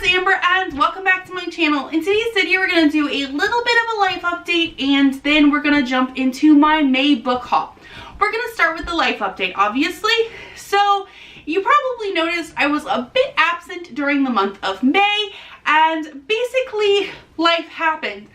Amber and welcome back to my channel. In today's video we're going to do a little bit of a life update and then we're going to jump into my May book haul. We're going to start with the life update, obviously. So you probably noticed I was a bit absent during the month of May and basically life happened.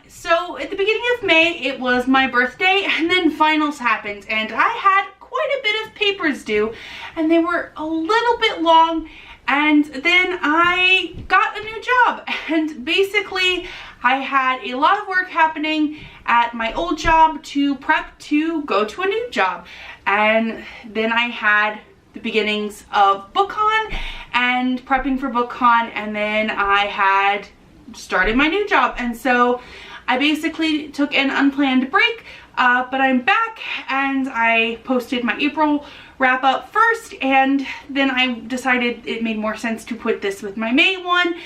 So at the beginning of May it was my birthday and then finals happened and I had quite a bit of papers due and they were a little bit long. And then I got a new job and basically I had a lot of work happening at my old job to prep to go to a new job. And then I had the beginnings of BookCon and prepping for BookCon, and then I had started my new job. And so I basically took an unplanned break, but I'm back and I posted my April wrap up first, and then I decided it made more sense to put this with my May one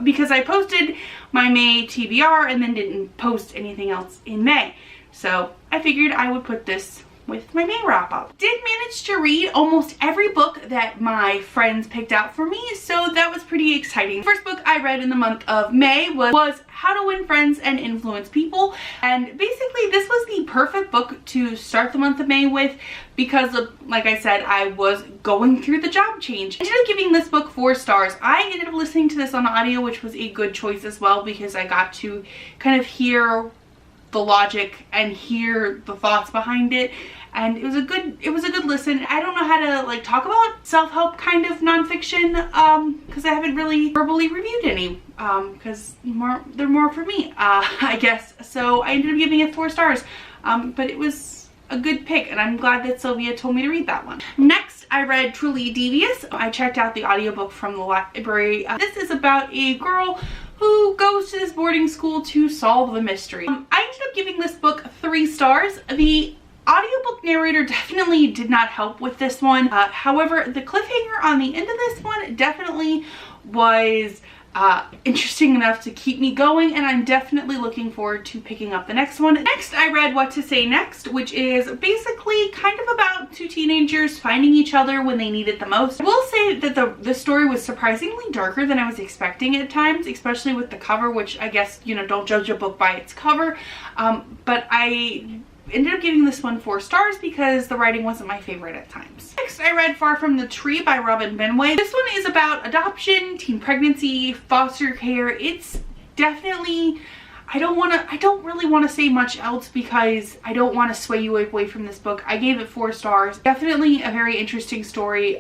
because I posted my May TBR and then didn't post anything else in May. So I figured I would put this with my May wrap up. Did manage to read almost every book that my friends picked out for me, so that was pretty exciting. The first book I read in the month of May was How to Win Friends and Influence People, and basically this was the perfect book to start the month of May with because of, like I said, I was going through the job change. I ended up giving this book 4 stars. I ended up listening to this on audio, which was a good choice as well because I got to kind of hear the logic and hear the thoughts behind it, and it was a good listen. I don't know how to like talk about self-help kind of nonfiction because I haven't really verbally reviewed any because they're more for me I guess. So I ended up giving it 4 stars, but it was a good pick and I'm glad that Sylvia told me to read that one. Next I read Truly Devious. I checked out the audiobook from the library. This is about a girl who goes to this boarding school to solve the mystery. I ended up giving this book 3 stars. The audiobook narrator definitely did not help with this one. However, the cliffhanger on the end of this one definitely was interesting enough to keep me going, and I'm definitely looking forward to picking up the next one. Next, I read What to Say Next, which is basically kind of about 2 teenagers finding each other when they need it the most. I will say that the story was surprisingly darker than I was expecting at times, especially with the cover, which I guess, you know, don't judge a book by its cover. But I ended up giving this one 4 stars because the writing wasn't my favorite at times. Next, I read Far From the Tree by Robin Benway. This one is about adoption, teen pregnancy, foster care. It's definitely, I don't really want to say much else because I don't want to sway you away from this book. I gave it 4 stars. Definitely a very interesting story.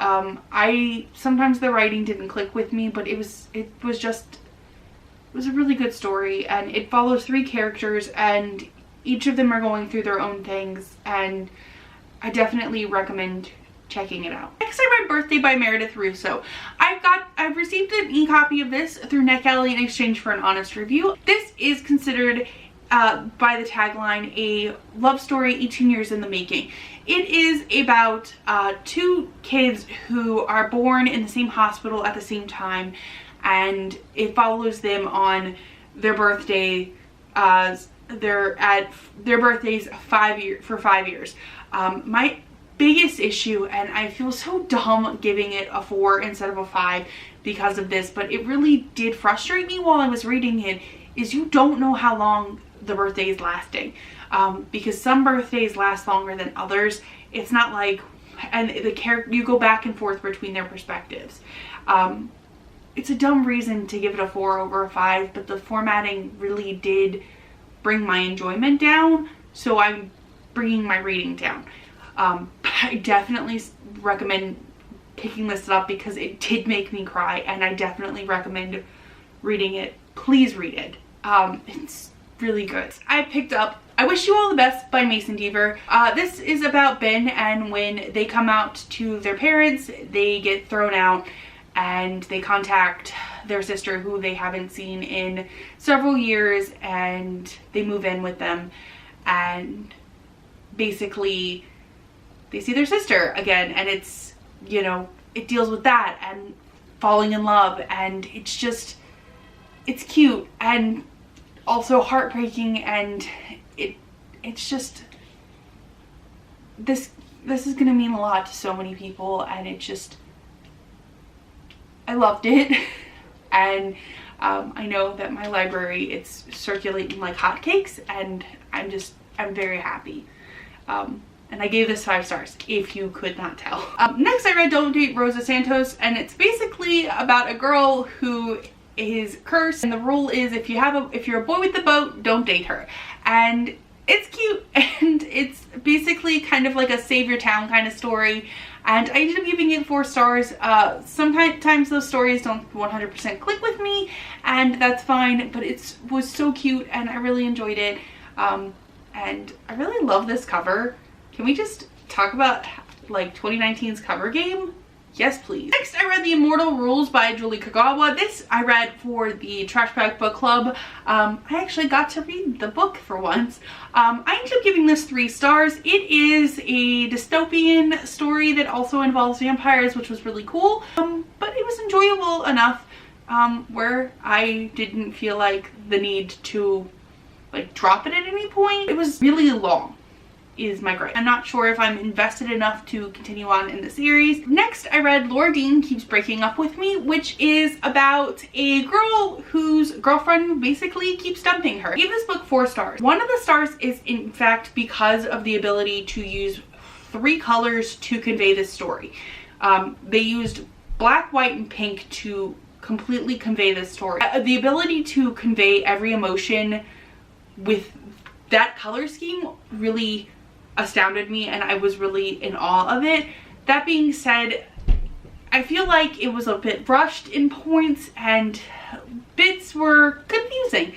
Sometimes the writing didn't click with me, but it was a really good story, and it follows 3 characters and each of them are going through their own things, and I definitely recommend checking it out. Next, I read Birthday by Meredith Russo. I've received an e-copy of this through NetGalley in exchange for an honest review. This is considered by the tagline a love story 18 years in the making. It is about 2 kids who are born in the same hospital at the same time, and it follows them on their birthday. They're at their birthdays for 5 years. My biggest issue, and I feel so dumb giving it a 4 instead of a 5 because of this, but it really did frustrate me while I was reading it, is you don't know how long the birthday is lasting. Because some birthdays last longer than others. It's not like, and you go back and forth between their perspectives. It's a dumb reason to give it a 4 over a 5, but the formatting really did bring my enjoyment down, so I'm bringing my reading down. I definitely recommend picking this up because it did make me cry, and I definitely recommend reading it. Please read it. It's really good. I picked up I Wish You All the Best by Mason Deaver. This is about Ben, and when they come out to their parents, they get thrown out and they contact their sister who they haven't seen in several years, and they move in with them, and basically they see their sister again, and it's, you know, it deals with that and falling in love, and it's just, it's cute and also heartbreaking, and it's just, this is gonna mean a lot to so many people, and it just, I loved it. and I know that my library, it's circulating like hotcakes, and I'm very happy. And I gave this 5 stars, if you could not tell. Next I read Don't Date Rosa Santos, and it's basically about a girl who is cursed, and the rule is if you're a boy with a boat, don't date her. And it's cute, and it's basically kind of like a save your town kind of story, and I ended up giving it 4 stars. Sometimes those stories don't 100% click with me, and that's fine, but it was so cute and I really enjoyed it. And I really love this cover. Can we just talk about like 2019's cover game? Yes, please. Next, I read The Immortal Rules by Julie Kagawa. This I read for the Trash Bag Book Club. I actually got to read the book for once. I ended up giving this 3 stars. It is a dystopian story that also involves vampires, which was really cool. But it was enjoyable enough where I didn't feel like the need to like drop it at any point. It was really long, is my gripe. I'm not sure if I'm invested enough to continue on in the series. Next, I read Laura Dean Keeps Breaking Up With Me, which is about a girl whose girlfriend basically keeps dumping her. I gave this book 4 stars. One of the stars is in fact because of the ability to use 3 colors to convey this story. They used black, white, and pink to completely convey this story. The ability to convey every emotion with that color scheme really astounded me, and I was really in awe of it. That being said, I feel like it was a bit rushed in points and bits were confusing.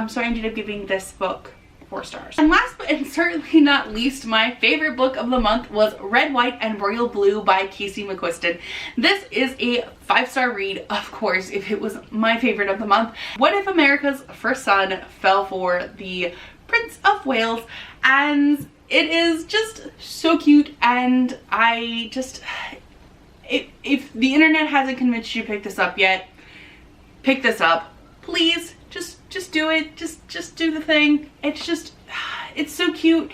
So I ended up giving this book 4 stars. And last but and certainly not least, my favorite book of the month was Red, White, and Royal Blue by Casey McQuiston. This is a 5-star read, of course, if it was my favorite of the month. What if America's first son fell for the Prince of Wales? And it is just so cute, and I just, if the internet hasn't convinced you to pick this up yet, pick this up. Please, just do it. Just do the thing. It's so cute,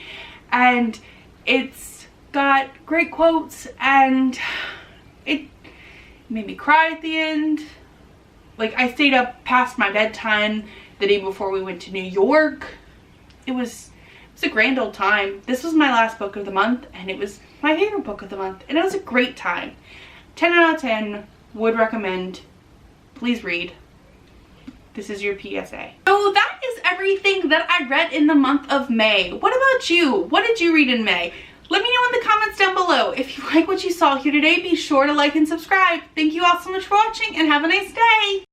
and it's got great quotes, and it made me cry at the end. Like, I stayed up past my bedtime the day before we went to New York. It was a grand old time. This was my last book of the month, and it was my favorite book of the month, and it was a great time. 10 out of 10, would recommend. Please read. This is your PSA. So that is everything that I read in the month of May. What about you? What did you read in May? Let me know in the comments down below. If you like what you saw here today, be sure to like and subscribe. Thank you all so much for watching, and have a nice day.